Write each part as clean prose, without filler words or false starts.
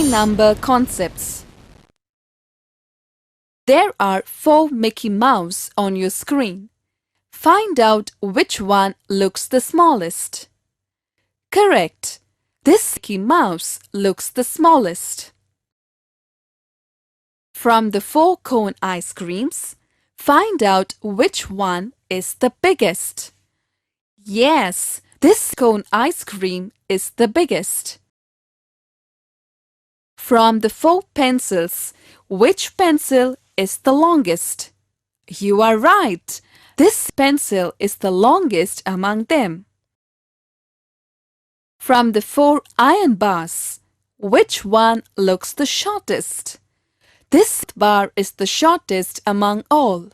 number concepts. There are 4 Mickey Mouse on your screen. Find out which one looks the smallest. Correct. This Mickey Mouse looks the smallest. From the 4 cone ice creams, find out which one is the biggest. Yes, this cone ice cream is the biggest. From the 4 pencils, which pencil is the longest? You are right. This pencil is the longest among them. From the 4 iron bars, which one looks the shortest? This bar is the shortest among all.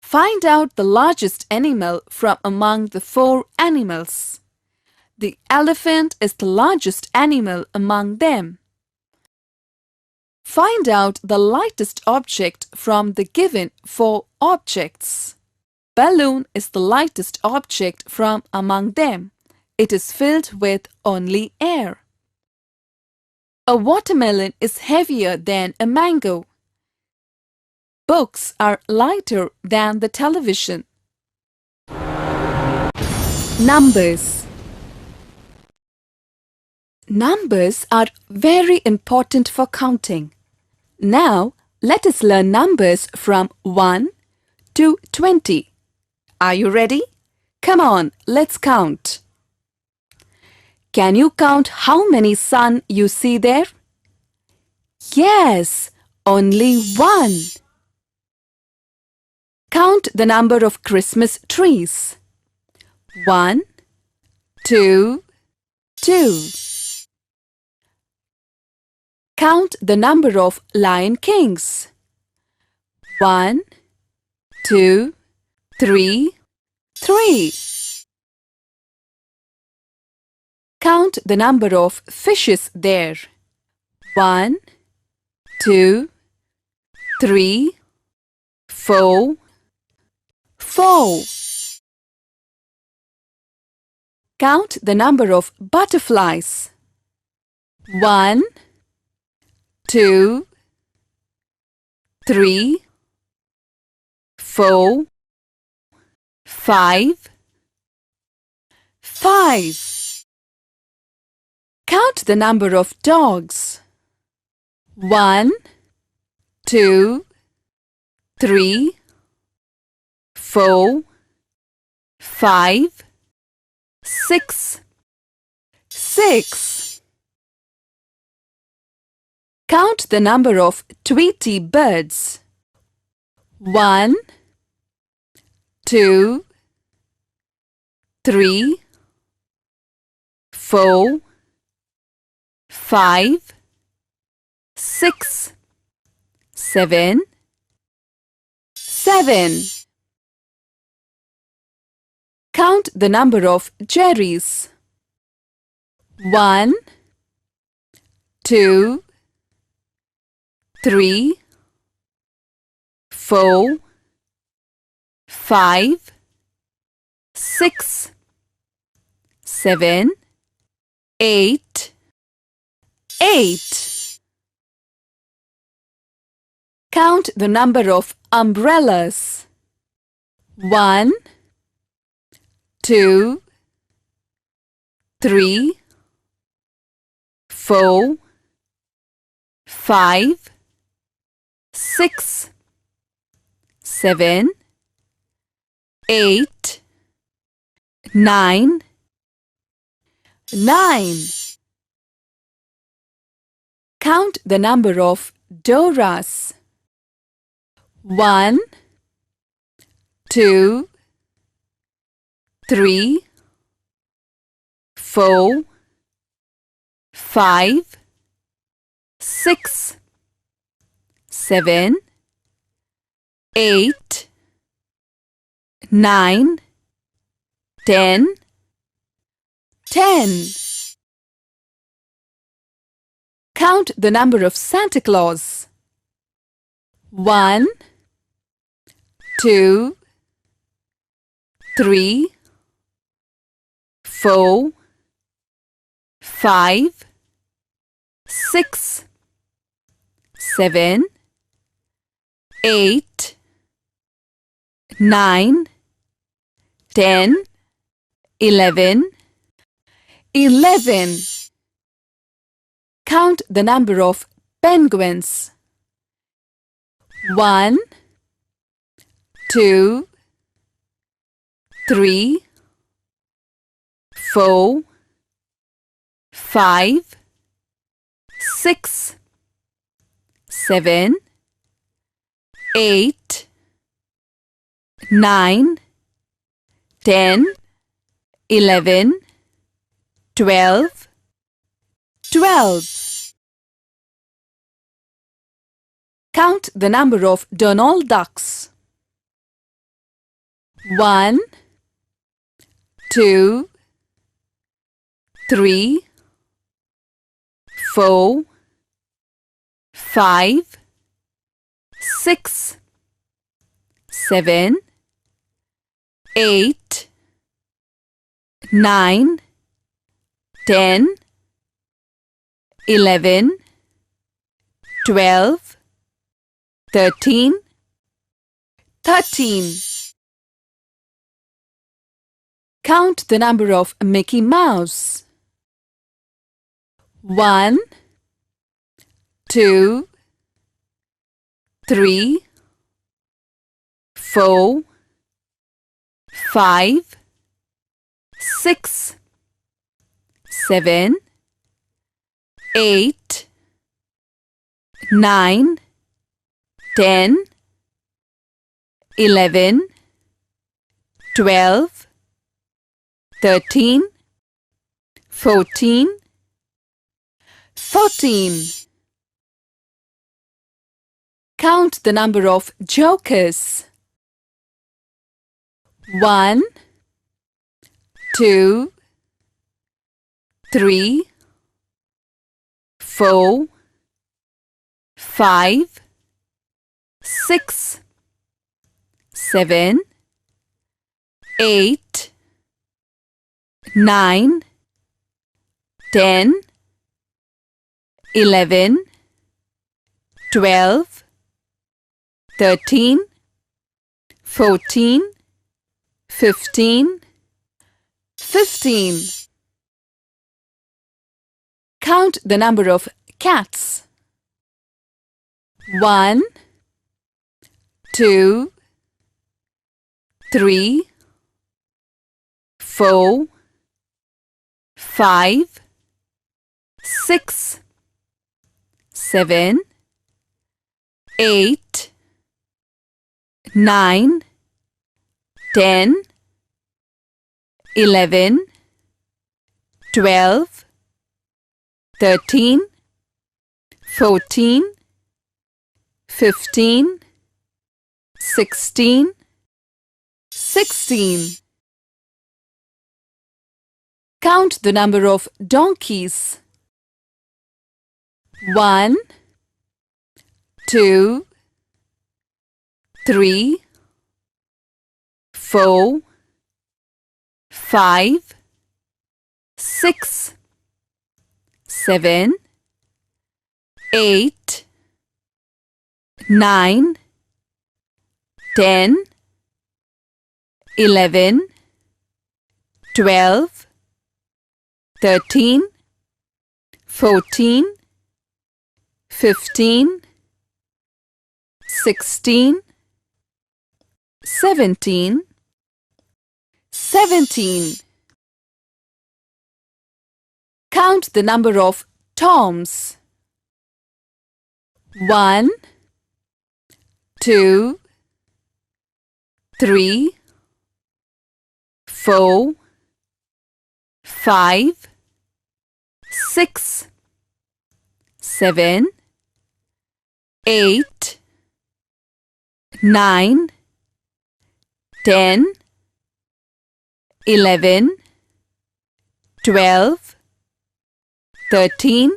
Find out the largest animal from among the 4 animals. The elephant is the largest animal among them. Find out the lightest object from the given 4 objects. Balloon is the lightest object from among them. It is filled with only air. A watermelon is heavier than a mango. Books are lighter than the television. Numbers. Numbers are very important for counting. Now, let us learn numbers from 1 to 20. Are you ready? Come on, let's count. Can you count how many sun you see there? Yes, only 1. Count the number of Christmas trees. 1, 2, 2. Count the number of Lion Kings. 1, 2, 3, 3. Count the number of fishes there. 1, 2, 3, 4, 4. Count the number of butterflies. 1, 2, 3, 4, 5, 5. Count the number of dogs. 1, 2, 3, 4, 5, 6, 6. Count the number of Tweety birds. 1, 2, 3, 4, 5, 6, 7, 7. Count the number of Jerrys. 1, 2, 3, 4, 5, 6, 7, 8, 8. Count the number of umbrellas. 1, 2, 3, 4, 5, 6, 7, 8, 9, 9. Count the number of Doras. 1, 2, 3, 4, 5, 6, 7, 8, 9, 10, 10. Count the number of Santa Claus. 1, 2, 3, 4, 5, 6, 7, 8, 9, 10, 11. 11. Count the number of penguins. 1, 2, 3, 4, 5, 6, 7, 8, 9, 10, 11, 12. 12. Count the number of Donald ducks. 1, 2, 3, 4, 5, 6, 7, 8, 9, 10, 11, 12, 13, 13. Count the number of Mickey Mouse. 1, 2, 3, 4, 5, 6, 7, 8, 9, 10, 11, 12, 13, 14, 14. Count the number of jokers. 1, 2, 3, 4, 5, 6, 7, 8, 9, 10, 11, 12, 13, 14, 15, 15. Count the number of cats. 1, 2, 3, 4, 5, 6, 7, 8, 9, 10, 11, 12, 13, 14, 15, 16, 16. Count the number of donkeys. 1, 2, 3, 4, 5, 6, 7, 8, 9, 10, 11, 12, 13, 14, 15, 16, 17, 17. Count the number of toms. 1, 2, 3, 4, 5, 6, 7, 8, 9, 10, 11, 12, 13,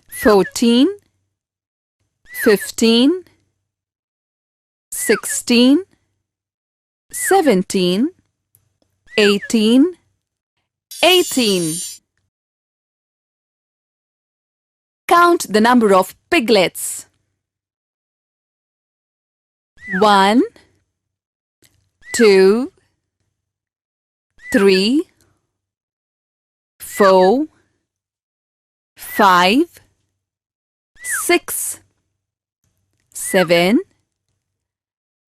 14, 15, 16, 17, 18, 18. Count the number of piglets. 1, 2, 3, 4, 5, 6, 7,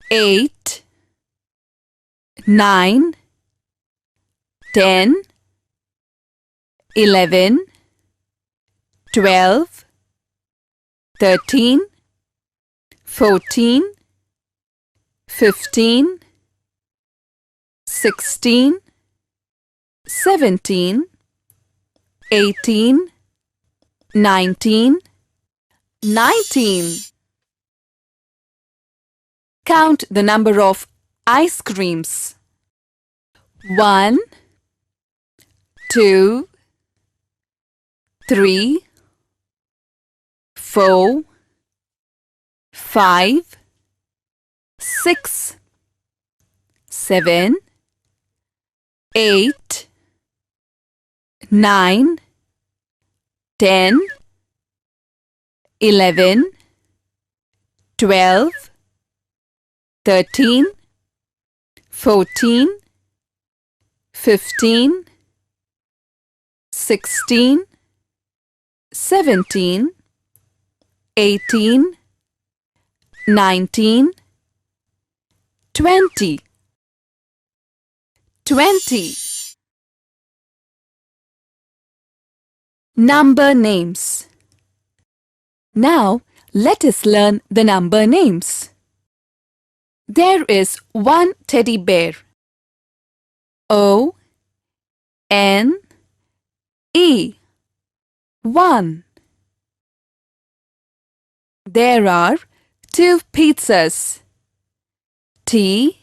8, 9, 10, 11, 12, 13, 14, 15, 16, 17, 18, 19, 19. Count the number of ice creams. 1, 2, 3, 4, 5, 6, 7, 8, 9, 10, 11, 12, 13, 14, 15, 16, 17, 18, 19, 20. 20. Number names. Now, let us learn the number names. There is one teddy bear. O N E 1. There are 2 pizzas. T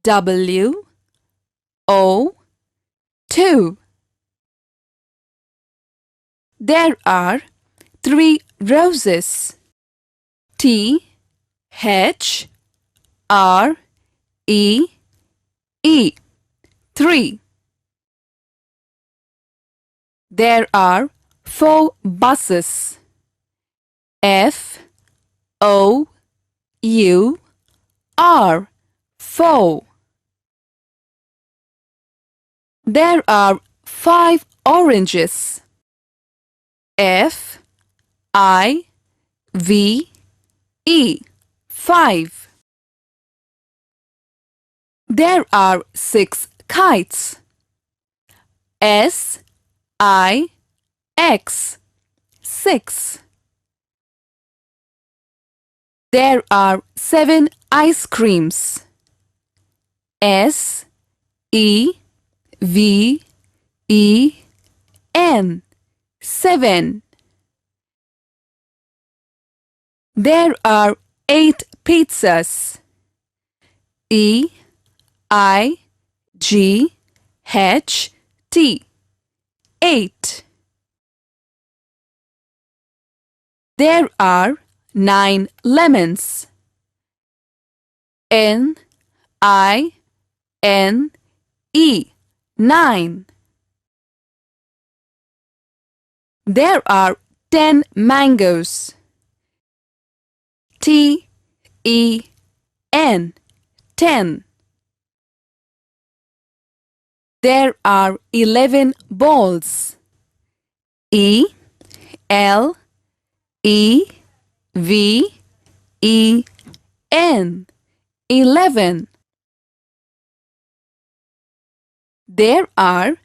W O 2. There are 3 roses. T H R E E 3. There are 4 buses. F O U R 4. There are 5 oranges. F I V E 5. There are 6 kites. S I X 6. There are 7 ice creams. S E V E N 7. There are 8 pizzas. E I G H T 8. There are 9 lemons. N I N E 9. There are 10 mangoes. T E N 10. There are 11 balls. E L E V E N 11. There are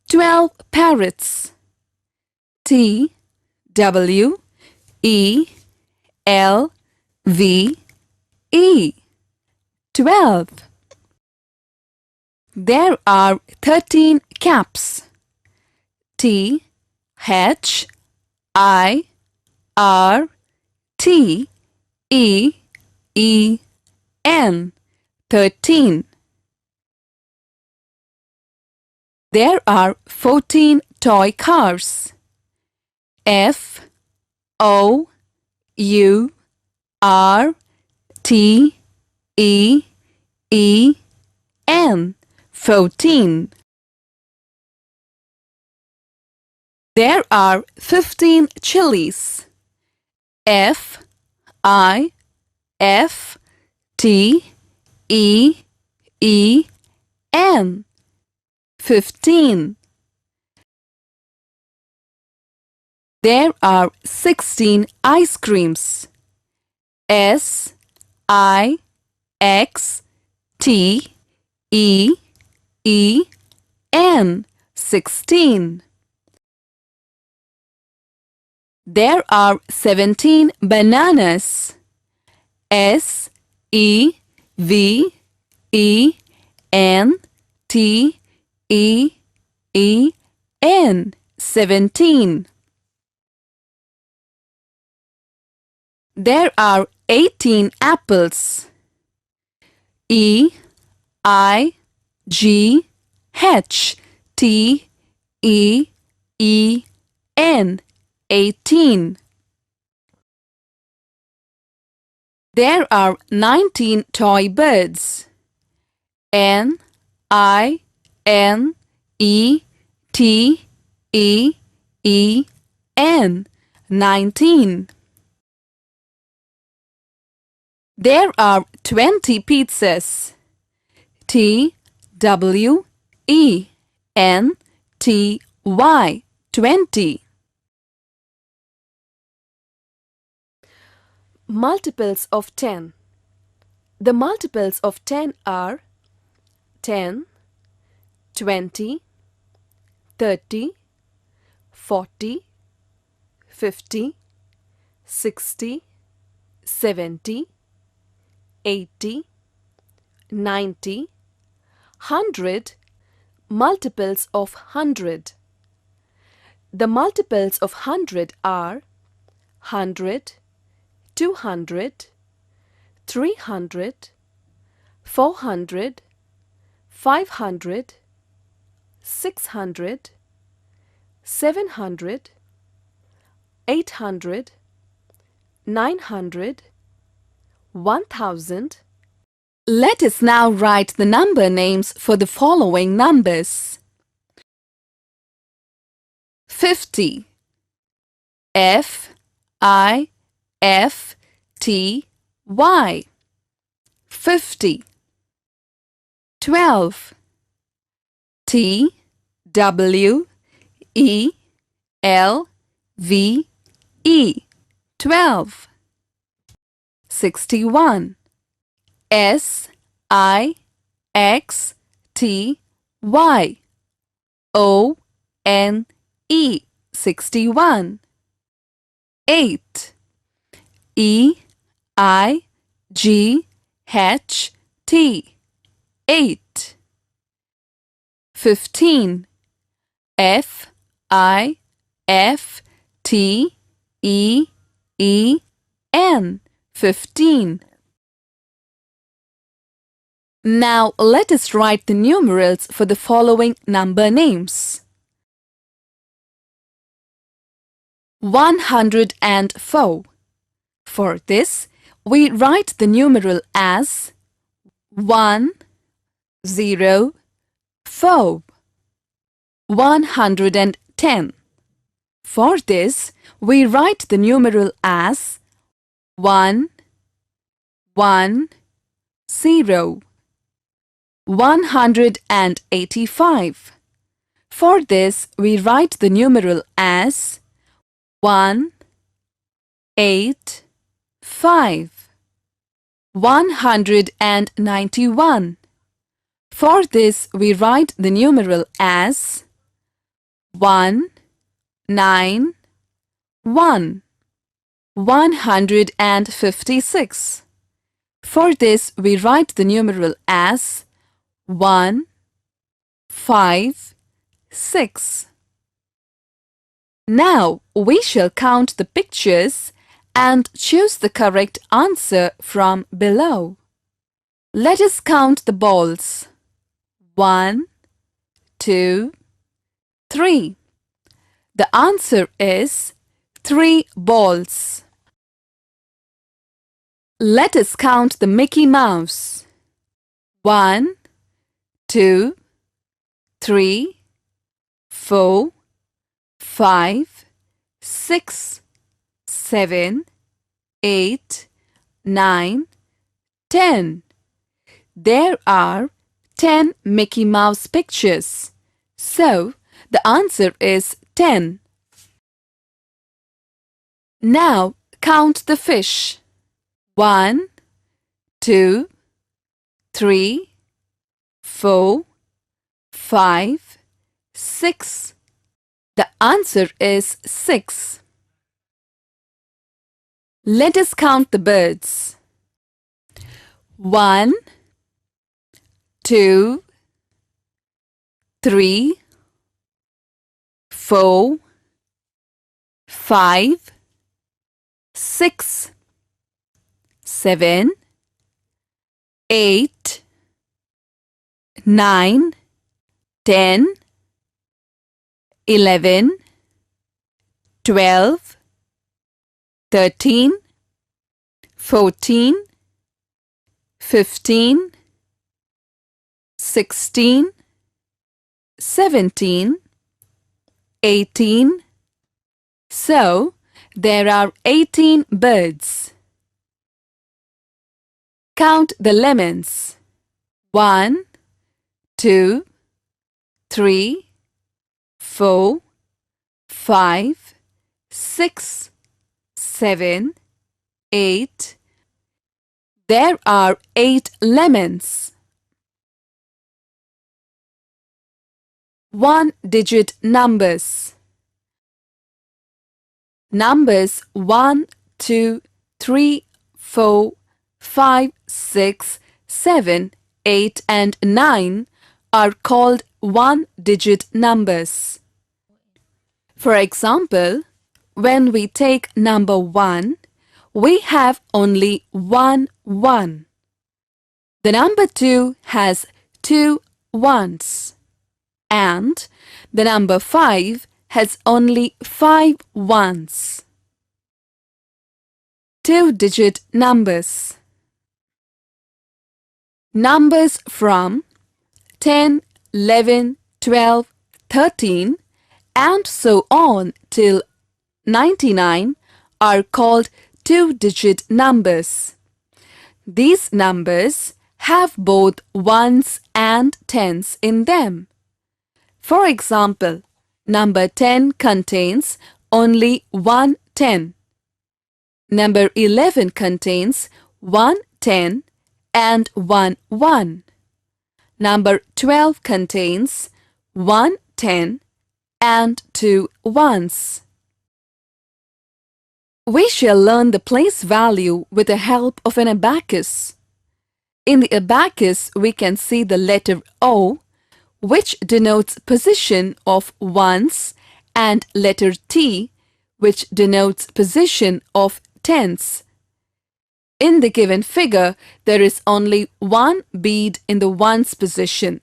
12 parrots. T W E L V E 12. There are 13 caps. T H I R T E E N 13. There are 14 toy cars. F O U R T E E N 14. There are 15 chilies. F I F T E E N 15. There are 16 ice creams. S I X T E E N 16. There are 17 bananas. S E V E N T E E N 17. There are 18 apples. E I G H T E E N 18. There are 19 toy birds. N I N E T E E N 19. There are 20 pizzas. T W E N T Y 20. Multiples of 10. The multiples of 10 are 10, 20, 30, 40, 50, 60, 70, 80, 90, 100, multiples of 100. The multiples of 100 are 100, 200, 300, 400, 500, 600, 700, 800, 900, 1000. Let us now write the number names for the following numbers. 50. F I F T Y 50. 12. T W E L V E 12. 61. S I X T Y O N E 61. 8. E I G H T 8. 15. F I F T E E N 15. Now let us write the numerals for the following number names. 104. For this, we write the numeral as 104. 110. For this, we write the numeral as 110. 185. For this, we write the numeral as 185. 191. For this, we write the numeral as 191. 156. For this, we write the numeral as 156. Now we shall count the pictures and choose the correct answer from below. Let us count the balls. 1, 2, 3. The answer is 3 balls. Let us count the Mickey Mouse. 1, 2, 3, 4, 5, 6, 7, 8, 9, 10. There are 10 Mickey Mouse pictures. So, the answer is 10. Now, count the fish. 1, 2, 3, 4, 5, 6. The answer is 6. Let us count the birds. 1, 2, 3, 4, 5, 6, 7, 8, 9, 10, 11, 12, 13, 14, 15, 16, 17, 18. So, there are 18 birds. Count the lemons. 1, 2, 3, 4, 5, 6, 7, 8. There are 8 lemons. One-digit numbers. Numbers 1, 2, 3, 4, 5, 6, 7, 8 and 9 are called one-digit numbers. For example, when we take number 1, we have only one 1. The number 2 has 2 ones. And the number 5 has only 5 ones. Two-digit numbers. Numbers from 10, 11, 12, 13 and so on till 99 are called two-digit numbers. These numbers have both ones and tens in them. For example, number 10 contains only one 10. Number 11 contains one 10 and one 1. Number 12 contains one 10 and two ones. We shall learn the place value with the help of an abacus. In the abacus, we can see the letter O, which denotes position of ones, and letter T, which denotes position of tens. In the given figure, there is only one bead in the ones position.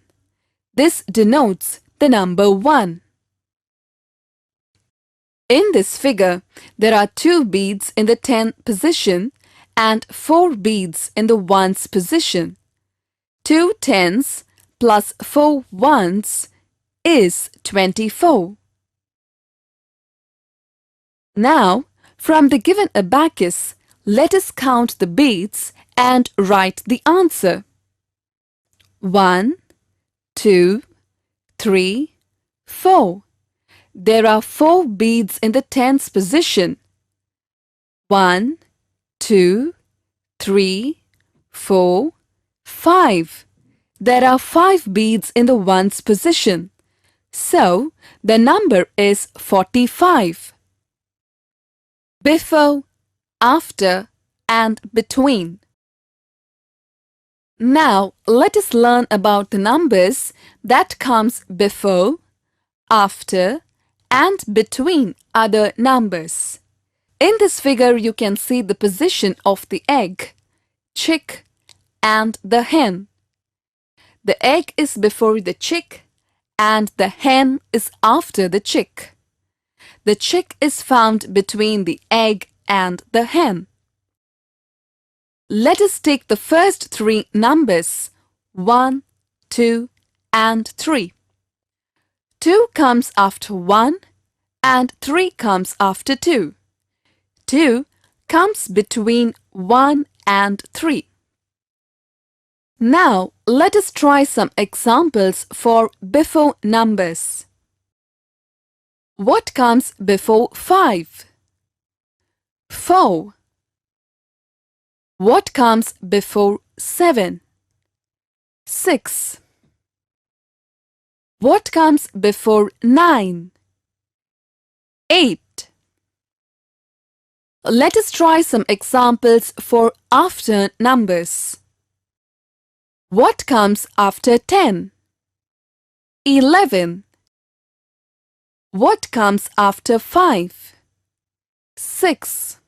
This denotes the number 1. In this figure, there are 2 beads in the 10 position and 4 beads in the ones position. 2 tens plus 4 ones is 24. Now, from the given abacus, let us count the beads and write the answer. 1, 2, 3, 4. There are 4 beads in the tens position. 1, 2, 3, 4, 5. There are 5 beads in the ones position. So, the number is 45. Before, after and between. Now, let us learn about the numbers that comes before, after and between other numbers. In this figure, you can see the position of the egg, chick and the hen. The egg is before the chick and the hen is after the chick. The chick is found between the egg and the hen. Let us take the first 3 numbers, 1, 2 and 3. 2 comes after 1 and 3 comes after 2. 2 comes between 1 and 3. Now, let us try some examples for before numbers. What comes before 5? 4. What comes before 7? 6. What comes before 9? 8. Let us try some examples for after numbers. What comes after 10? 11. What comes after 5? 6.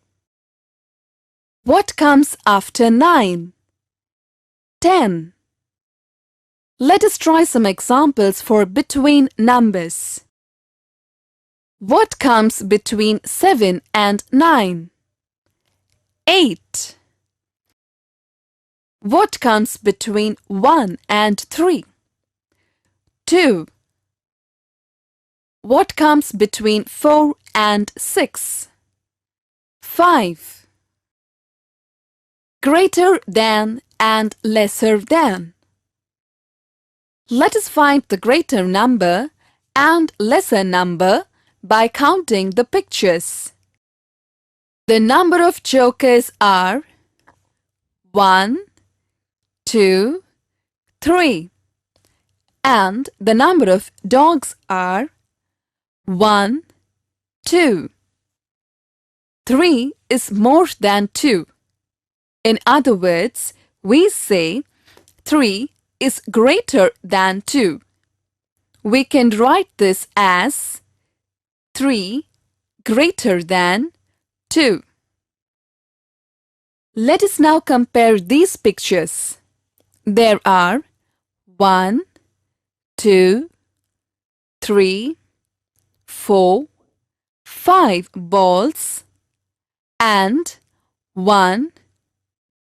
What comes after 9? 10. Let us try some examples for between numbers. What comes between 7 and 9? 8. What comes between 1 and 3? 2. What comes between 4 and 6? 5. Greater than and lesser than. Let us find the greater number and lesser number by counting the pictures. The number of jokers are 1, 2, 3, and the number of dogs are 1, 2. 3 is more than 2. In other words, we say 3 is greater than 2. We can write this as 3 greater than 2. Let us now compare these pictures. There are 1, 2, 3, 4, 5 balls and 1,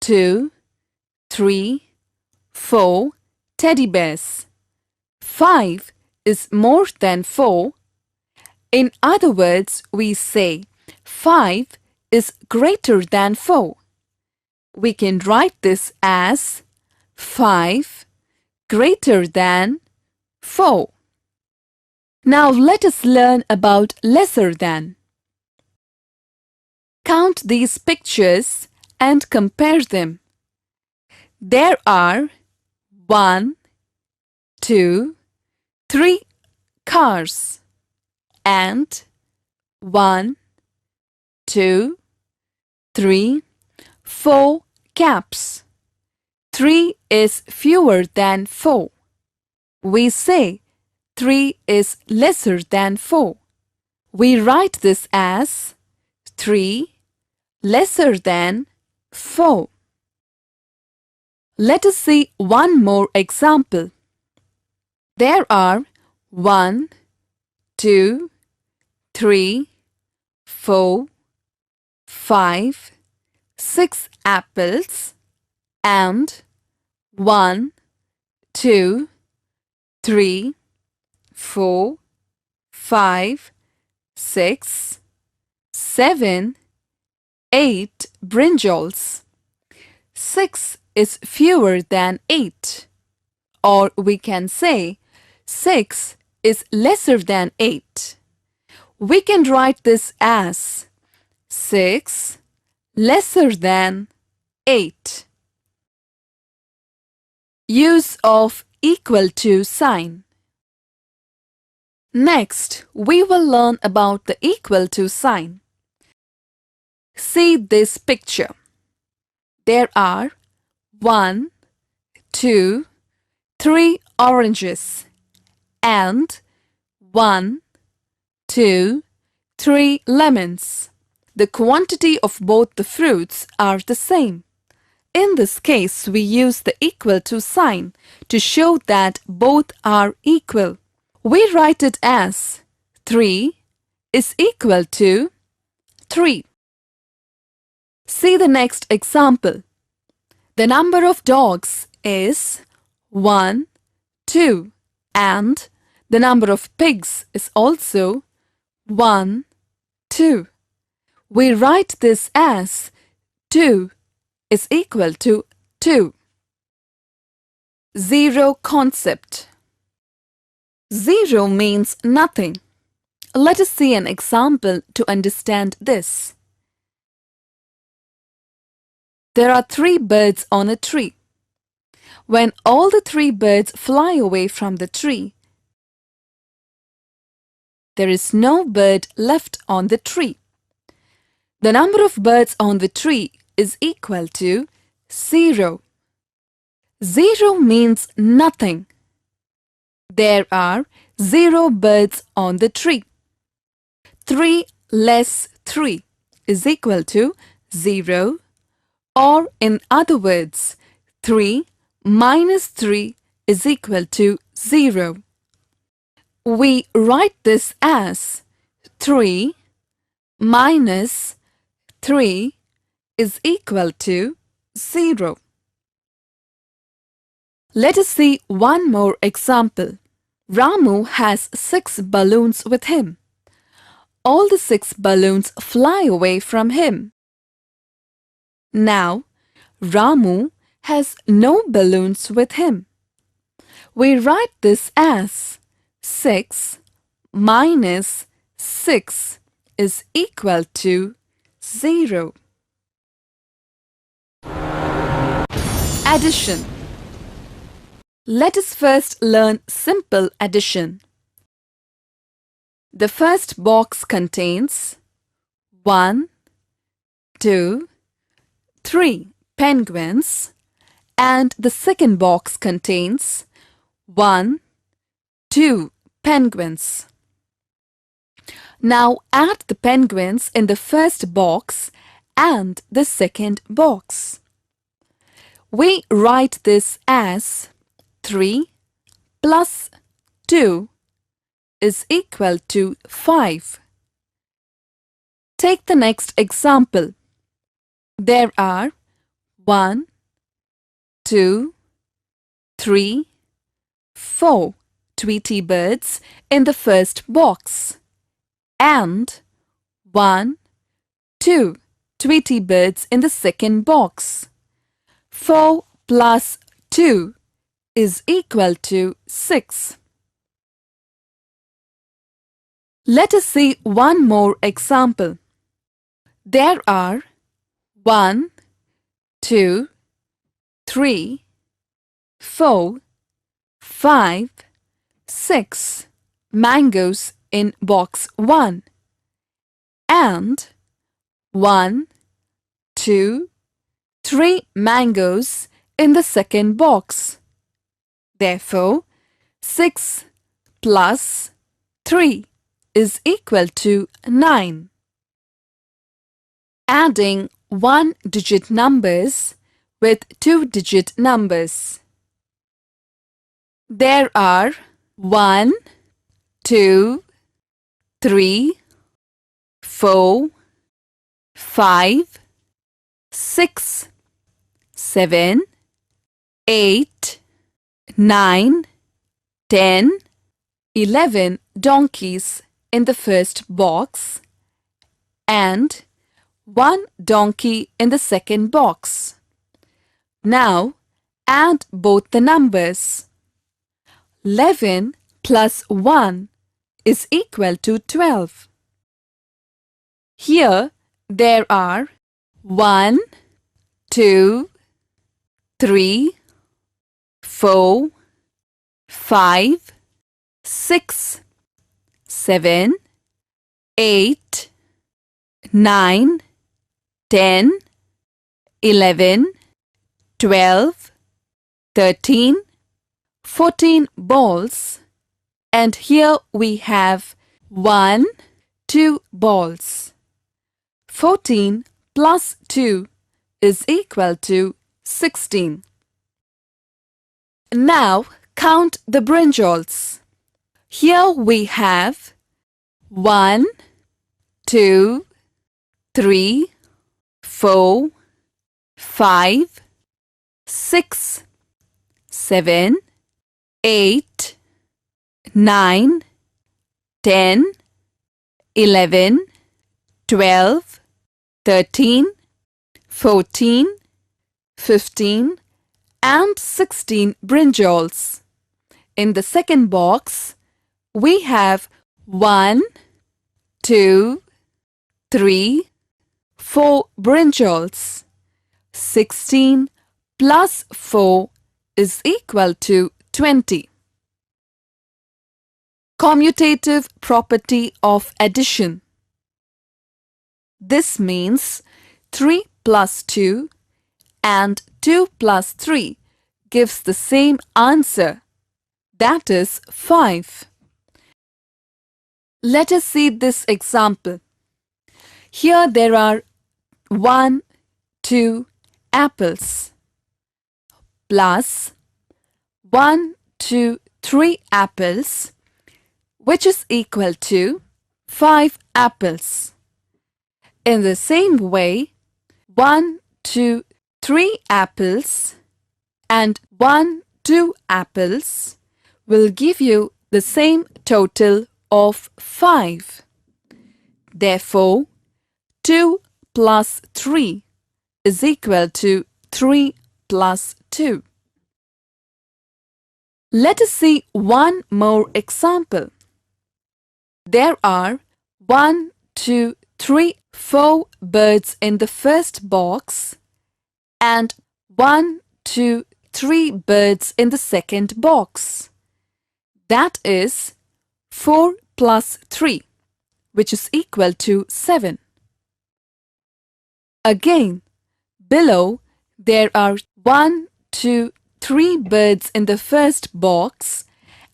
2, 3, 4 teddy bears. 5 is more than 4. In other words, we say 5 is greater than 4. We can write this as 5 greater than 4. Now let us learn about lesser than. Count these pictures and compare them. There are 1, 2, 3 cars and 1, 2, 3, 4 caps. 3 is fewer than 4. We say 3 is lesser than 4. We write this as 3 lesser than 4. Let us see one more example. There are 1, 2, 3, 4, 5, 6 apples and 1, 2, 3, 4, 5, 6, 7, 8 brinjals. 6 is fewer than 8. Or we can say 6 is lesser than 8. We can write this as 6 lesser than 8. Use of equal to sign. Next, we will learn about the equal to sign. See this picture. There are 1, 2, 3 oranges and 1, 2, 3 lemons. The quantity of both the fruits are the same. In this case, we use the equal to sign to show that both are equal. We write it as 3 is equal to 3. See the next example. The number of dogs is 1, 2, and the number of pigs is also 1, 2. We write this as 2 is equal to 2. Zero concept. Zero means nothing. Let us see an example to understand this. There are 3 birds on a tree. When all the 3 birds fly away from the tree, there is no bird left on the tree. The number of birds on the tree is equal to 0. 0 means nothing. There are 0 birds on the tree. 3 less 3 is equal to 0, or in other words, 3 minus 3 is equal to 0. We write this as 3 minus 3 is equal to 0. Let us see one more example. Ramu has 6 balloons with him. All the 6 balloons fly away from him. Now, Ramu has no balloons with him. We write this as 6 minus 6 is equal to 0. Addition. Let us first learn simple addition. The first box contains 1, 2, 3 penguins, and the second box contains 1, 2 penguins. Now add the penguins in the first box and the second box. We write this as 3 plus 2 is equal to 5. Take the next example. There are 1, 2, 3, 4 Tweety birds in the first box and 1, 2 Tweety birds in the second box. 4 plus 2 is equal to 6. Let us see one more example. There are 1, 2, 3, 4, 5, 6 mangoes in box 1 and 1, 2, 3 mangoes in the second box. Therefore, 6 plus 3 is equal to 9. Adding 1-digit numbers with 2-digit numbers. There are 1, 2, 3, 4, 5, 6, 7, 8, 9, 10, 11 donkeys in the first box and 1 donkey in the second box. Now add both the numbers. 11 plus 1 is equal to 12. Here there are 1, 2, 3, 4, 5, 6, 7, 8, 9, 10, 11, 12, 13, 14 balls, and here we have 1, 2 balls. 14 plus 2 is equal to 16. Now count the brinjals. Here we have 1, 2, 3, 4, 5, 6, 7, 8, 9, 10, 11, 12, 13, 14, 15 and 16 brinjals. In the second box, we have 1, 2, 3, 4 brinjals. 16 plus 4 is equal to 20. Commutative property of addition. This means 3 plus 2 and 2 plus 3 gives the same answer, that is 5. Let us see this example. Here there are 1, 2 apples plus 1, 2, 3 apples, which is equal to 5 apples. In the same way, 1, 2, 3 apples and 1, 2 apples will give you the same total of 5. Therefore, 2 plus 3 is equal to 3 plus 2. Let us see one more example. There are 1, 2, 3, 4 birds in the first box and 1, 2, 3 birds in the second box. That is 4 plus 3, which is equal to 7. Again, below there are 1, 2, 3 birds in the first box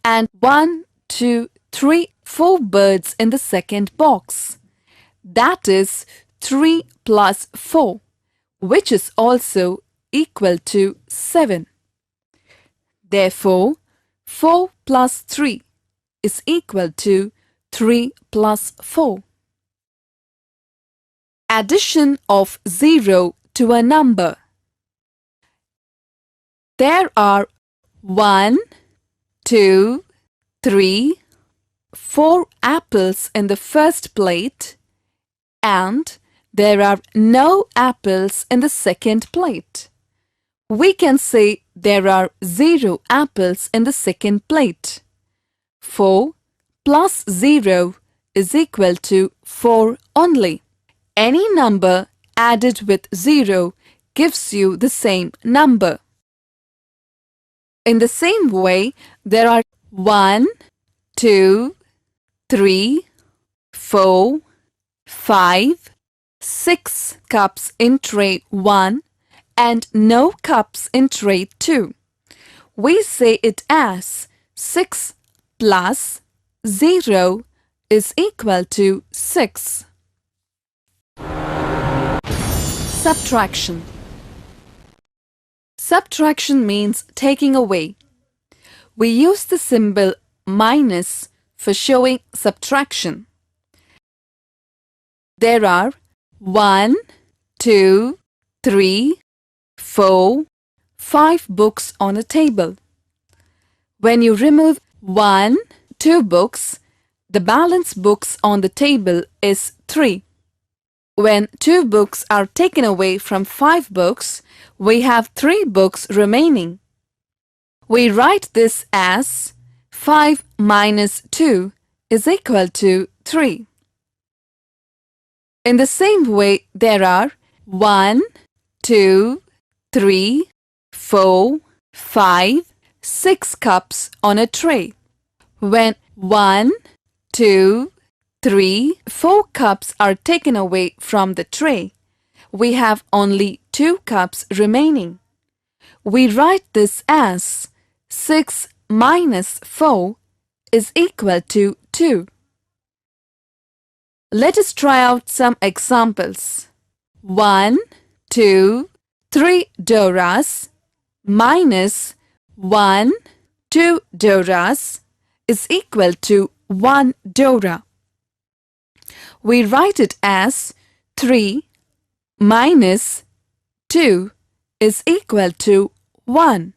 and 1, 2, 3, 4 birds in the second box. That is 3 plus 4, which is also equal to 7. Therefore, 4 plus 3 is equal to 3 plus 4. Addition of 0 to a number. There are 1, 2, 3, 4 apples in the first plate and there are no apples in the second plate. We can say there are 0 apples in the second plate. 4 plus 0 is equal to 4 only. Any number added with 0 gives you the same number. In the same way, there are 1, 2, 3, 4, 5, 6 cups in tray 1 and no cups in tray 2. We say it as 6 plus 0 is equal to 6. Subtraction. Subtraction means taking away. We use the symbol minus for showing subtraction. There are 1, 2, 3, 4, 5 books on a table. When you remove 1, 2 books, the balance books on the table is 3. When 2 books are taken away from 5 books, we have 3 books remaining. We write this as 5 minus 2 is equal to 3. In the same way, there are 1, 2, 3, 4, 5, 6 cups on a tray. When 1, 2, 3, 4 cups are taken away from the tray, we have only 2 cups remaining. We write this as 6 minus 4 is equal to 2. Let us try out some examples. 1, 2, 3 doras minus 1, 2 doras is equal to 1 dora. We write it as 3 minus 2 is equal to 1.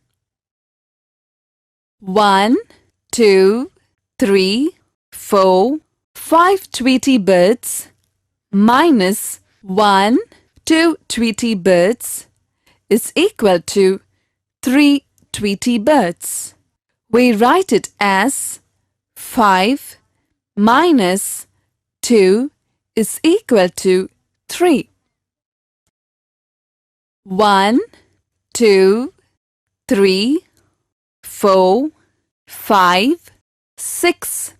1, 2, 3, 4, 5 Tweety birds minus 1, 2 Tweety birds is equal to 3 Tweety birds. We write it as 5 minus 2 is equal to 3. 1, 2, 3, 4, 5, 6,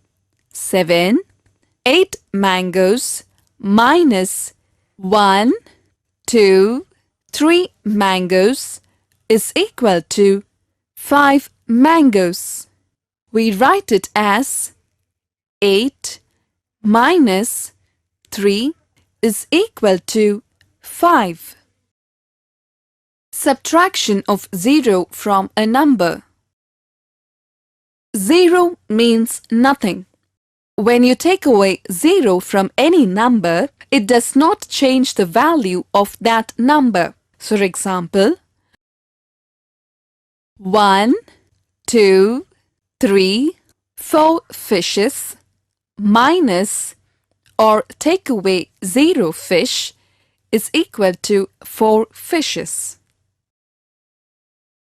7, 8 mangoes minus 1, 2, 3 mangoes is equal to 5 mangoes. We write it as 8 minus 3 is equal to 5. Subtraction of 0 from a number. 0 means nothing. When you take away 0 from any number, it does not change the value of that number. For example, 1, 2, 3, 4 fishes minus or take away 0 fish is equal to 4 fishes.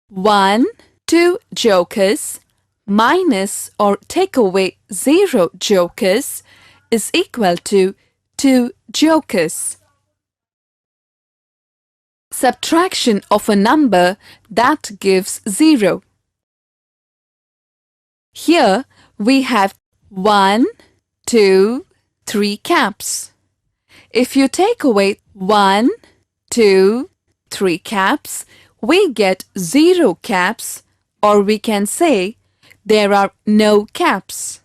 1, 2 jokers minus or take away 0 jokers is equal to 2 jokers. Subtraction of a number that gives 0. Here we have 1, 2, 3 caps. If you take away 1, 2, 3 caps, we get 0 caps, or we can say there are no caps.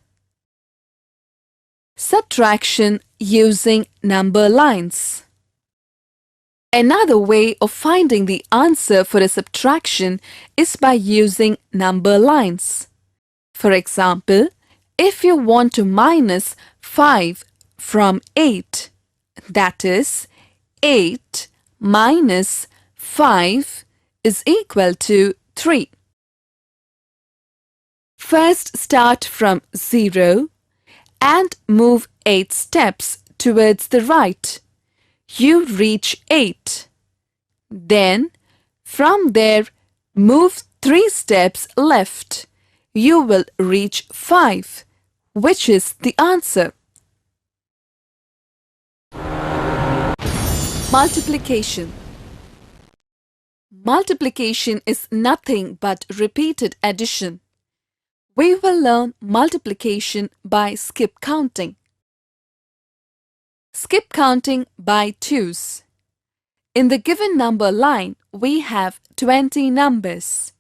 Subtraction using number lines. Another way of finding the answer for a subtraction is by using number lines. For example, if you want to minus 5 from 8, that is 8 minus 5 is equal to 3. First start from 0 and move 8 steps towards the right. You reach 8. Then, from there, move 3 steps left. You will reach 5, which is the answer. Multiplication. Multiplication is nothing but repeated addition. We will learn multiplication by skip counting. Skip counting by twos. In the given number line, we have 20 numbers.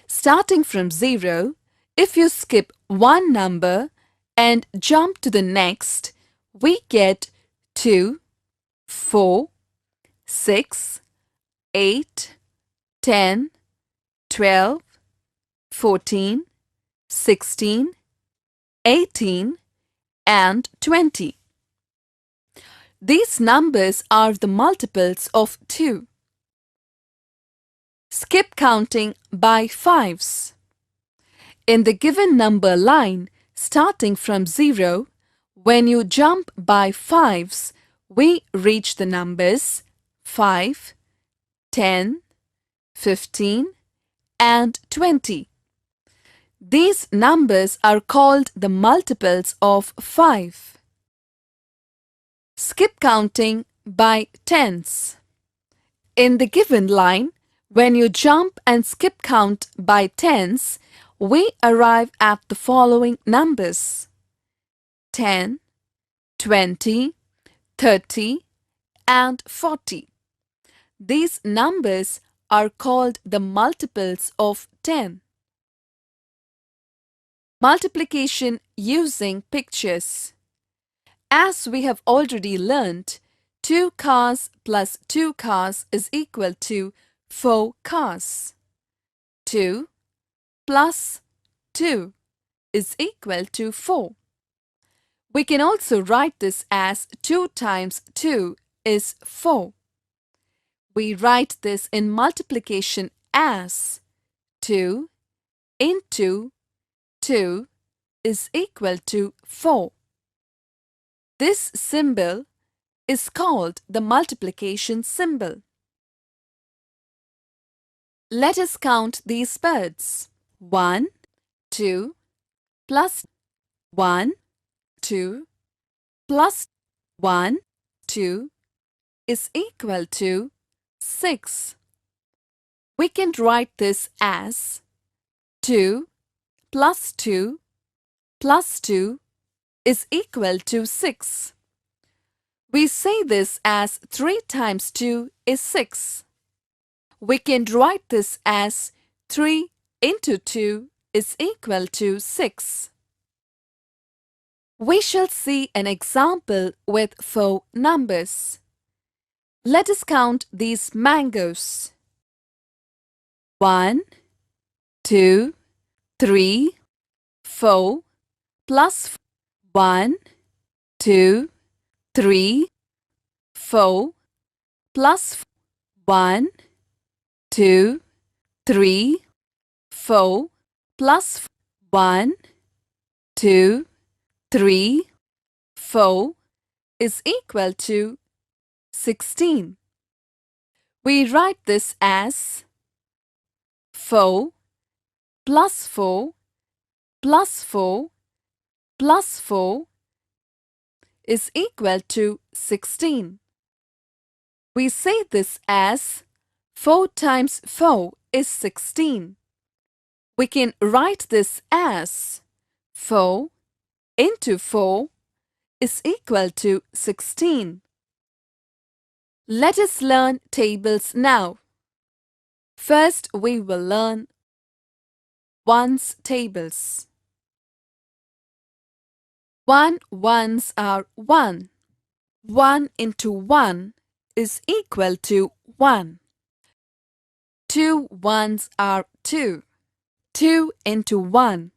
Starting from 0, if you skip one number and jump to the next, we get 2, 4, 6, 8, 10, 12, 14, 16, 18, and 20. These numbers are the multiples of 2. Skip counting by fives. In the given number line, starting from 0, when you jump by fives, we reach the numbers 5, 10, 15, and 20. These numbers are called the multiples of 5. Skip counting by tens. In the given line, when you jump and skip count by tens, we arrive at the following numbers: 10, 20, 30, and 40. These numbers are called the multiples of 10. Multiplication using pictures. As we have already learnt, 2 cars plus 2 cars is equal to 4 cars. 2 plus 2 is equal to 4. We can also write this as 2 times 2 is 4. We write this in multiplication as 2 into 2 is equal to 4. This symbol is called the multiplication symbol. Let us count these birds. 1, 2, plus 1, 2, plus 1, 2 is equal to 6. We can write this as 2 plus 2 plus 2 is equal to 6. We say this as 3 times 2 is 6. We can write this as 3 into 2 is equal to 6. We shall see an example with 4 numbers. Let us count these mangoes. 1, 2, 3, 4 plus 1, 2, 3, 4 plus 1, 2, 3, 4 plus 1, 2, 3, 4 is equal to 16. We write this as 4 plus 4 plus 4 plus 4 is equal to 16. We say this as 4 times 4 is 16. We can write this as 4 into 4 is equal to 16. Let us learn tables now. First, we will learn ones tables. 1 ones are 1. 1 into 1 is equal to 1. 2 ones are 2. 2 into 1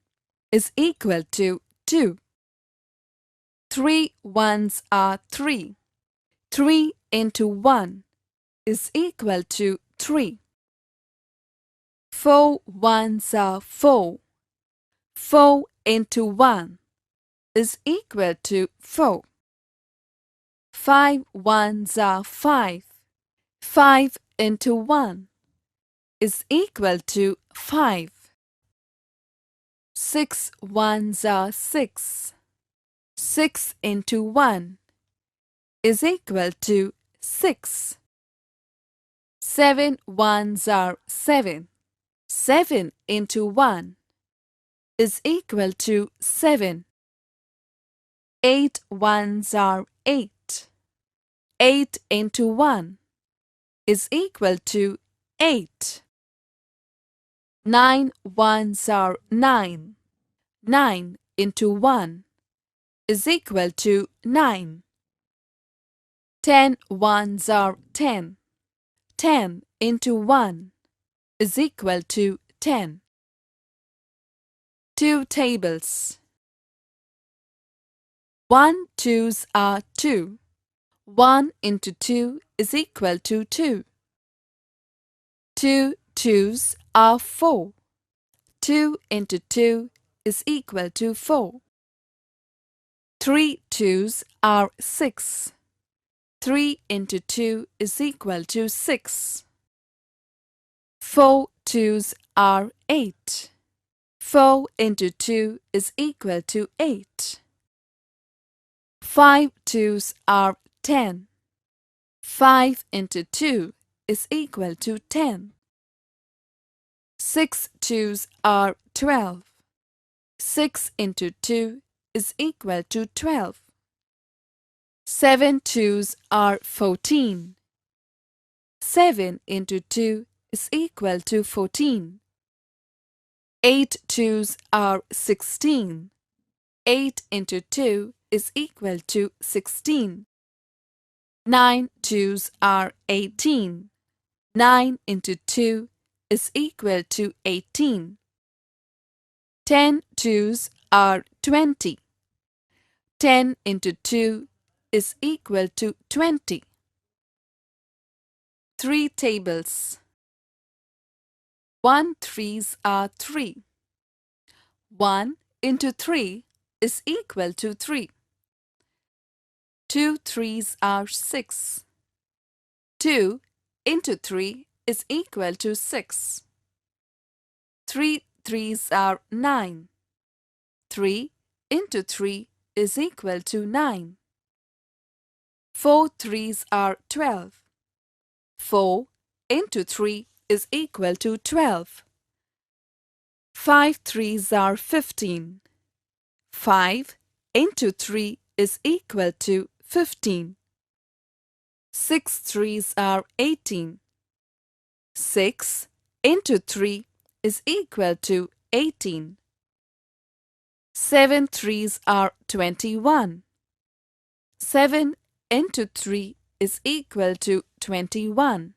is equal to 2. 3 ones are 3. 3 into 1 is equal to 3. 4 ones are 4. 4 into 1 is equal to 4. 5 ones are 5. 5 into 1 is equal to 5. 6 ones are 6. 6 into 1 is equal to 6. 7 ones are 7. 7 into 1 is equal to 7. 8 ones are 8. 8 into 1 is equal to 8. 9 ones are 9. 9 into 1 is equal to 9. 10 ones are 10. 10 into 1 is equal to 10. 2 tables. 1 twos are 2. 1 into 2 is equal to 2. 2 twos are 4. 2 into 2 is equal to 4. 3 twos are 6. 3 into 2 is equal to 6. 4 twos are 8. 4 into 2 is equal to 8. 5 twos are 10. 5 into 2 is equal to 10. 6 twos are 12. 6 into 2 is equal to 12. 7 twos are 14. 7 into 2 is equal to 14. 8 twos are 16. 8 into 2 is equal to 16. 9 twos are 18. 9 into 2 is equal to 18. 10 twos are 20. 10 into 2 is equal to 20. 3 tables. 1 threes are 3. 1 into 3 is equal to 3. 2 threes are 6. 2 into 3 is equal to 6. 3 threes are 9. 3 into 3 is equal to 9. 4 threes are 12. 4 into 3 is equal to 12. 5 threes are 15. 5 into 3 is equal to 15. 6 threes are 18. 6 into 3 is equal to 18. 7 threes are 21. 7 into 3 is equal to 21.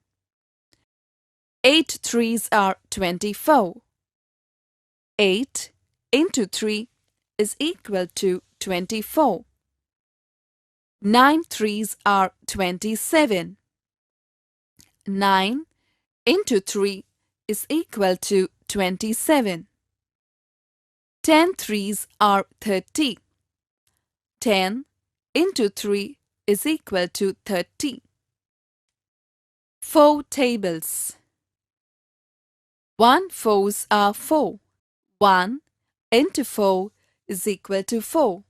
8 threes are 24. 8 into 3 is equal to 24. 9 threes are 27. 9 into 3 is equal to 27. 10 threes are 30. 10 into 3 is equal to 30. 4 tables. 1 fours are 4. 1 into 4 is equal to 4.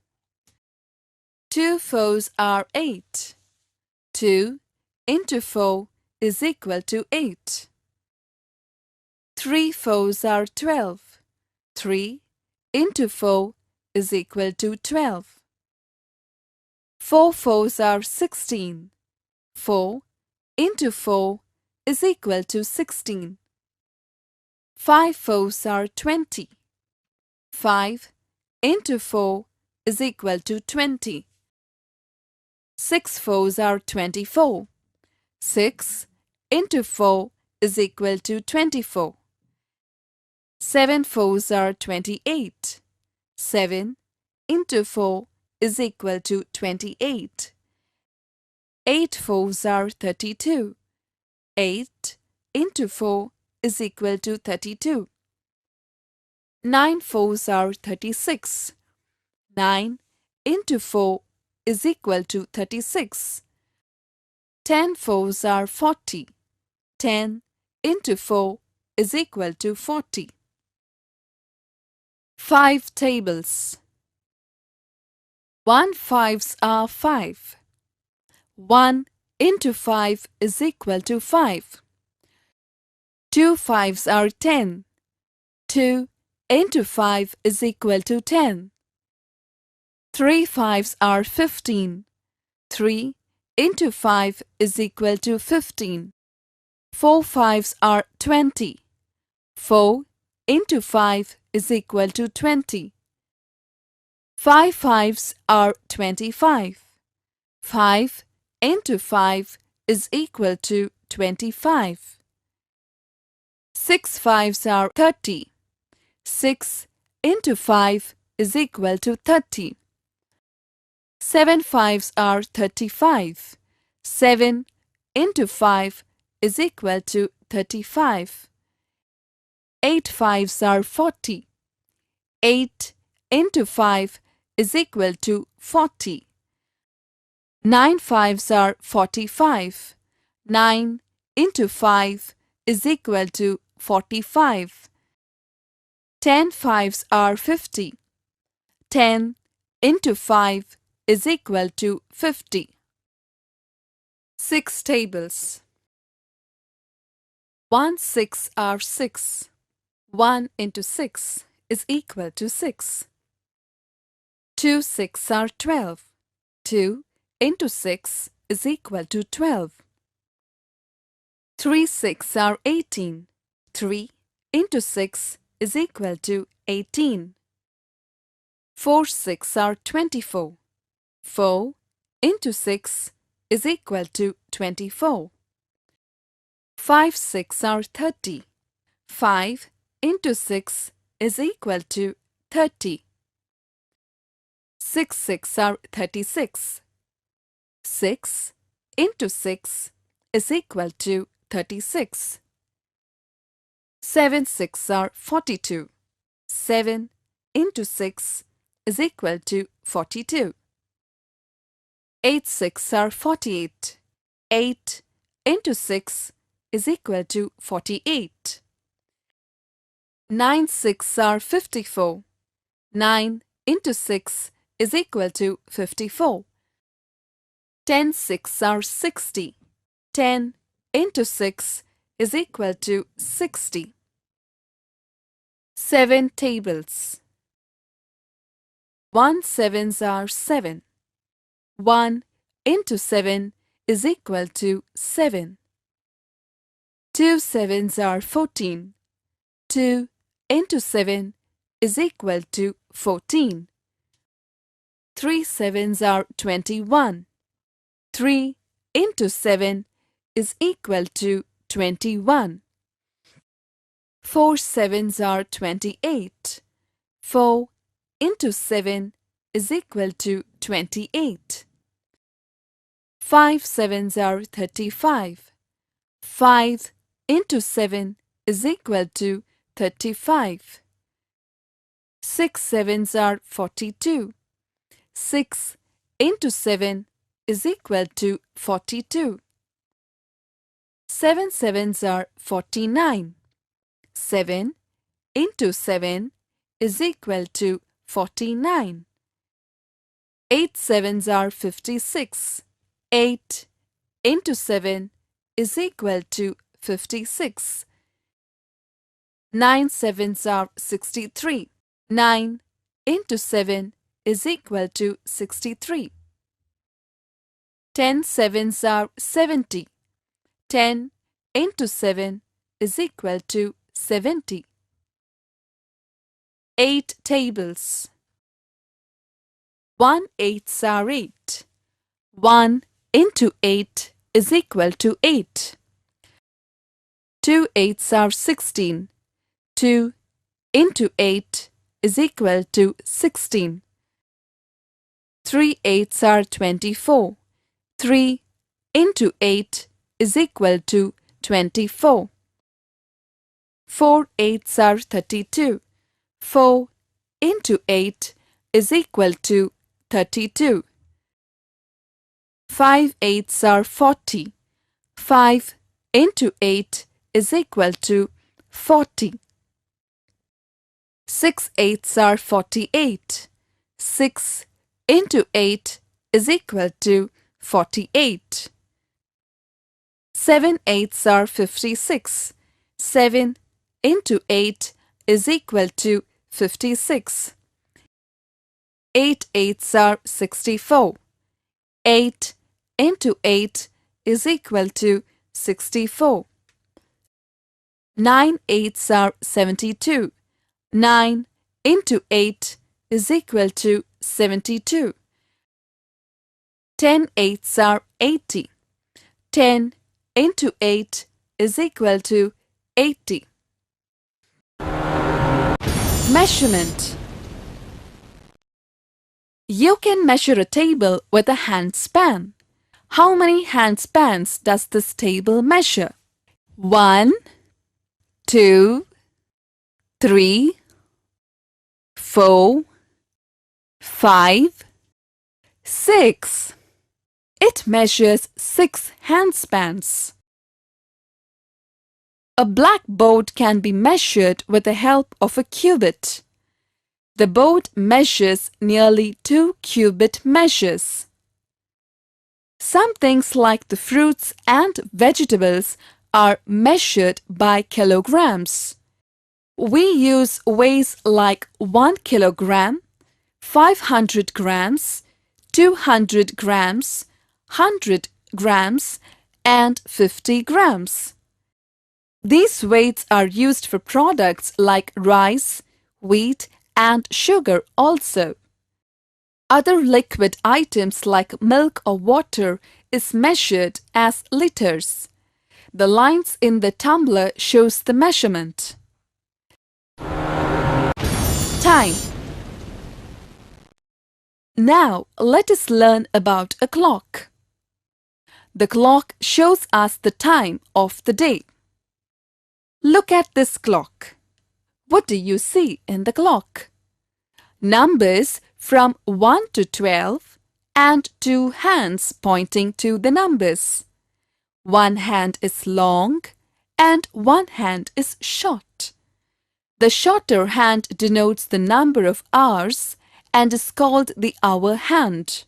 2 fours are 8. 2 into 4 is equal to 8. 3 fours are 12. 3 into 4 is equal to 12. 4 fours are 16. 4 into 4 is equal to 16. 5 fours are 20. 5 into 4 is equal to 20. 6 fours are 24. 6 into 4 is equal to 24. 7 fours are 28. 7 into 4 is equal to 28. 8 fours are 32. 8 into 4 is equal to 32. 9 fours are 36. 9 into 4 is equal to 36. 10 fours are 40. 10 into 4 is equal to 40. 5 tables. 1 fives are 5. 1 into 5 is equal to 5. 2 fives are 10. 2 into 5 is equal to 10. 3 fives are 15. 3 into 5 is equal to 15. 4 fives are 20. 4 into 5 is equal to 20. 5 fives are 25. 5 into 5 is equal to 25. 6 fives are 30. 6 into 5 is equal to 30. 7 fives are 35. 7 into 5 is equal to 35. 8 fives are 40. 8 into 5 is equal to 40. 9 fives are 45. 9 into 5 is equal to 45. 10 fives are 50. 10 into 5 is equal to 50. 6 tables. 1 6 are 6. 1 into 6 is equal to 6. 2 6 are 12. 2 into 6 is equal to 12. 3 6 are 18. 3 into 6 is equal to 18. 4 6 are 24. 4 into 6 is equal to 24. 5 6 are 30. 5 into 6 is equal to 30. 6 6 are 36. 6 into 6 is equal to 36. 7 6 are 42. 7 into 6 is equal to 42. 8 6 are 48. 8 into 6 is equal to 48. 9 6 are 54. 9 into 6 is equal to 54. 10 6 are 60. 10 into 6 is equal to 60. 7 tables. 1 sevens are 7. 1 into 7 is equal to 7. 2 sevens are 14. 2 into 7 is equal to 14. 3 sevens are 21. 3 into 7 is equal to 21. 4 sevens are 28. 4 into 7 is equal to 28. 5 sevens are 35. 5 into 7 is equal to 35. 6 sevens are 42. 6 into 7 is equal to 42. 7 sevens are 49. 7 into 7 is equal to 49. 8 sevens are 56. 8 into 7 is equal to 56. 9 sevens are 63. 9 into 7 is equal to 63. 10 sevens are 70. 10 into 7 is equal to 70. 8 tables. 1 eighths are 8. 1 into 8 is equal to 8. 2 eighths are 16. 2 into 8 is equal to 16. 3 eighths are 24. 3 into 8 is equal to 24. 4 eighths are 32. 4 into 8 is equal to 32. 5 eighths are 40. 5 into 8 is equal to 40. 6 eighths are 48. 6 into 8 is equal to 48. 7 eighths are 56. 7 into 8 is equal to 56. 8 eighths are 64. 8 into 8 is equal to 64. 9 eighths are 72. 9 into 8 is equal to 72. 10 eighths are 80. 10 into 8 is equal to 80. Measurement. You can measure a table with a hand span. How many hand spans does this table measure? 1, 2, 3, 4, 5, 6. It measures 6 hand spans. A blackboard can be measured with the help of a cubit. The board measures nearly 2 cubit measures. Some things like the fruits and vegetables are measured by kilograms. We use weights like 1 kilogram, 500 grams, 200 grams, 100 grams and 50 grams. These weights are used for products like rice, wheat and sugar also. Other liquid items like milk or water is measured as liters. The lines in the tumbler shows the measurement. Time. Now let us learn about a clock. The clock shows us the time of the day. Look at this clock. What do you see in the clock? Numbers from 1 to 12 and two hands pointing to the numbers. One hand is long and one hand is short. The shorter hand denotes the number of hours and is called the hour hand.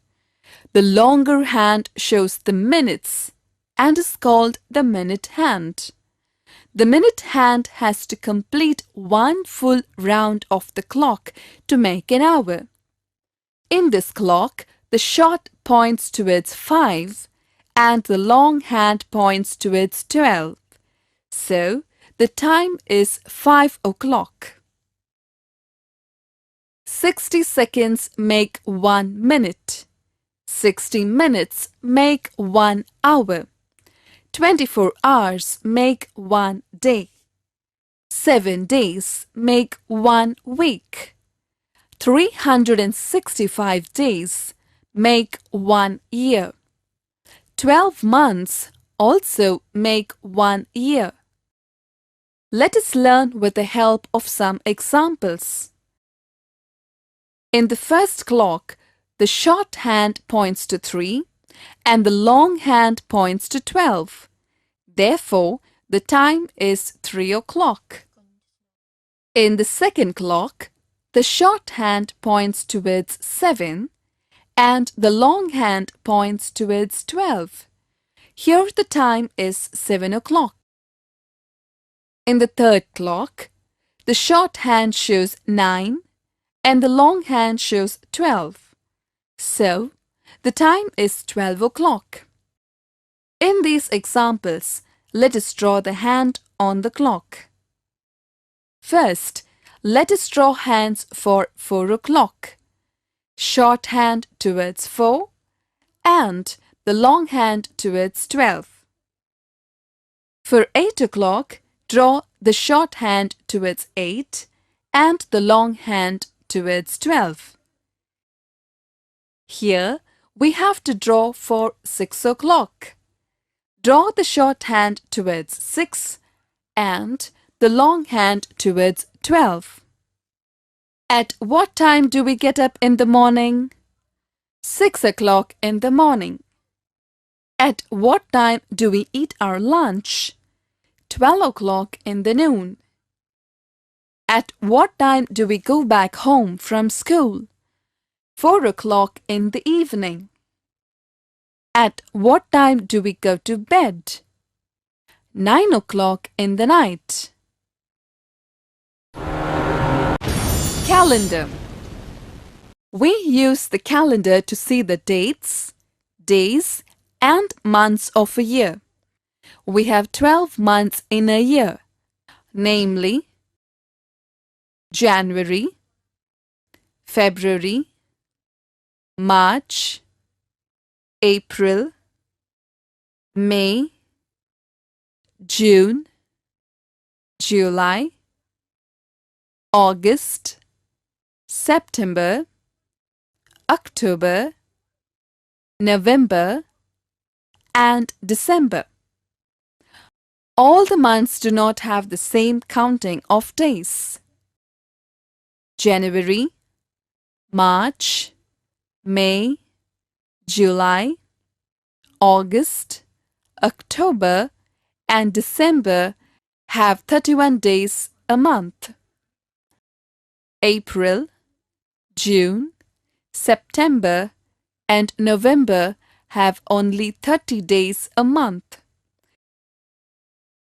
The longer hand shows the minutes and is called the minute hand. The minute hand has to complete one full round of the clock to make an hour. In this clock, the short points towards 5 and the long hand points towards 12. So, the time is 5 o'clock. 60 seconds make 1 minute. 60 minutes make 1 hour. 24 hours make 1 day. 7 days make 1 week. 365 days make 1 year. 12 months also make 1 year. Let us learn with the help of some examples. In the first clock, the short hand points to 3 and the long hand points to 12. Therefore, the time is 3 o'clock. In the second clock, the short hand points towards 7 and the long hand points towards 12. Here the time is 7 o'clock. In the third clock, the short hand shows 9 and the long hand shows 12. So, the time is 12 o'clock. In these examples, let us draw the hand on the clock. First, let us draw hands for 4 o'clock. Short hand towards 4 and the long hand towards 12. For 8 o'clock, draw the short hand towards 8 and the long hand towards 12. Here, we have to draw for 6 o'clock. Draw the short hand towards 6 and the long hand towards 12. At what time do we get up in the morning? 6 o'clock in the morning. At what time do we eat our lunch? 12 o'clock in the noon. At what time do we go back home from school? 4 o'clock in the evening. At what time do we go to bed? 9 o'clock in the night. Calendar. We use the calendar to see the dates, days, and months of a year. We have 12 months in a year, namely January, February, March, April, May, June, July, August, September, October, November, and December. All the months do not have the same counting of days. January, March, May, July, August, October, and December have 31 days a month. April, June, September, and November have only 30 days a month.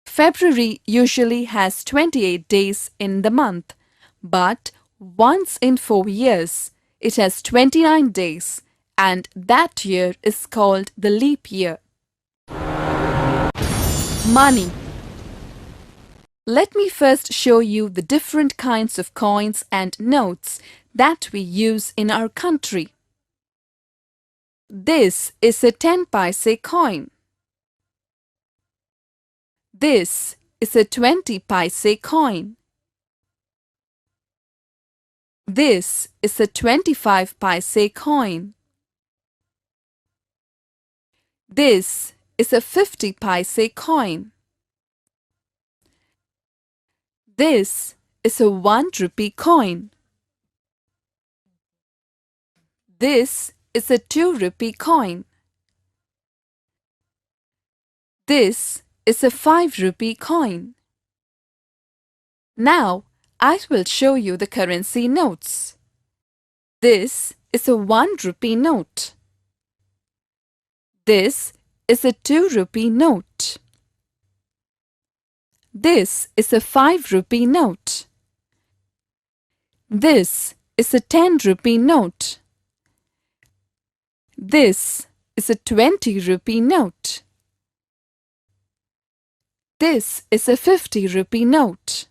February usually has 28 days in the month, but once in 4 years, it has 29 days, and that year is called the leap year. Money. Let me first show you the different kinds of coins and notes that we use in our country. This is a 10 paise coin. This is a 20 paise coin. This is a 25 paise coin. This is a 50 paise coin. This is a 1 rupee coin. This is a 2 rupee coin. This is a 5 rupee coin. Now, I will show you the currency notes. This is a 1 rupee note. This is a 2 rupee note. This is a 5 rupee note. This is a 10 rupee note. This is a 20 rupee note. This is a 50 rupee note.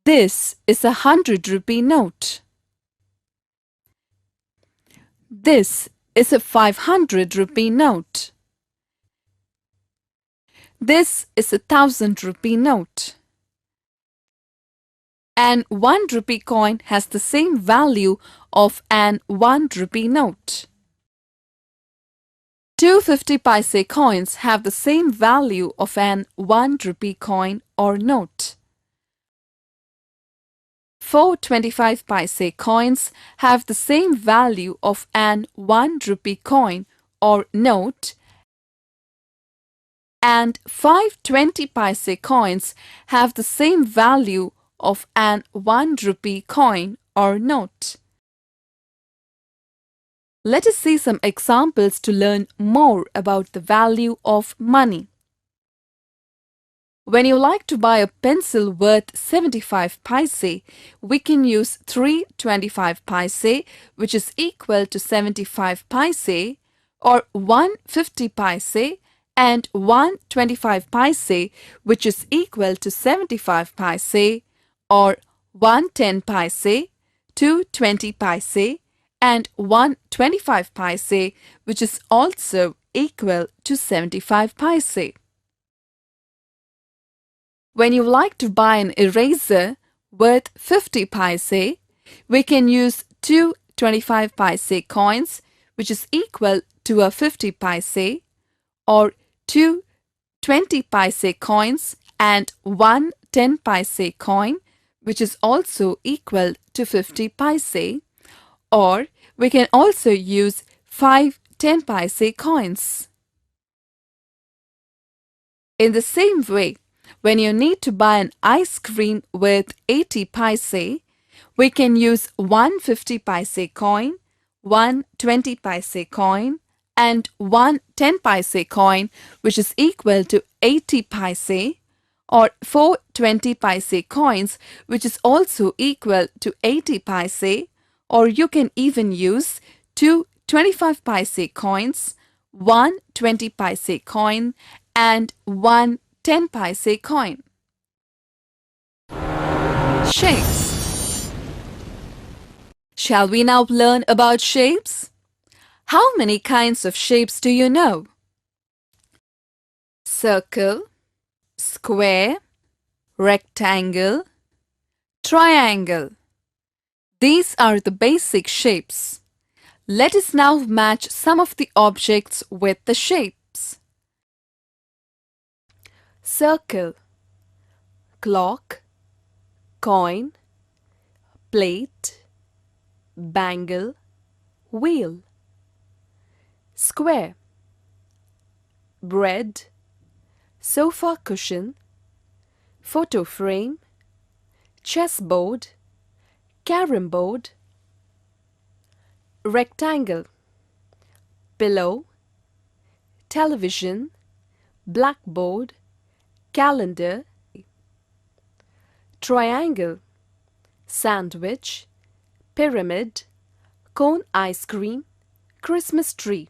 This is a 100 rupee note. This is a 500 rupee note. This is a 1000 rupee note. An 1 rupee coin has the same value of an 1 rupee note. Two 50 paise coins have the same value of an 1 rupee coin or note. Four 25 paise coins have the same value of an 1 rupee coin or note, and 5 20 paise coins have the same value of an 1 rupee coin or note. Let us see some examples to learn more about the value of money. When you like to buy a pencil worth 75 paise, we can use 3 25 paise, which is equal to 75 paise, or 1 50 paise and 1 25 paise, which is equal to 75 paise, or 1 10 paise, 2 20 paise, and 1 25 paise, which is also equal to 75 paise. When you like to buy an eraser worth 50 paise, we can use 2 25 paise coins, which is equal to a 50 paise, or 2 20 paise coins and 1 10 paise coin, which is also equal to 50 paise, or we can also use 5 10 paise coins. In the same way, when you need to buy an ice cream worth 80 paise, we can use 1 50 paise coin, 1 20 paise coin, and 1 10 paise coin, which is equal to 80 paise, or 4 20 paise coins, which is also equal to 80 paise, or you can even use 2 25 paise coins, 1 20 paise coin, and 1 10 paise coin. Shapes. Shall we now learn about shapes? How many kinds of shapes do you know? Circle, square, rectangle, triangle. These are the basic shapes. Let us now match some of the objects with the shapes. Circle, clock, coin, plate, bangle, wheel. Square, bread, sofa cushion, photo frame, chessboard, carom board. Rectangle, pillow, television, blackboard, calendar. Triangle, sandwich, pyramid, cone ice cream, Christmas tree.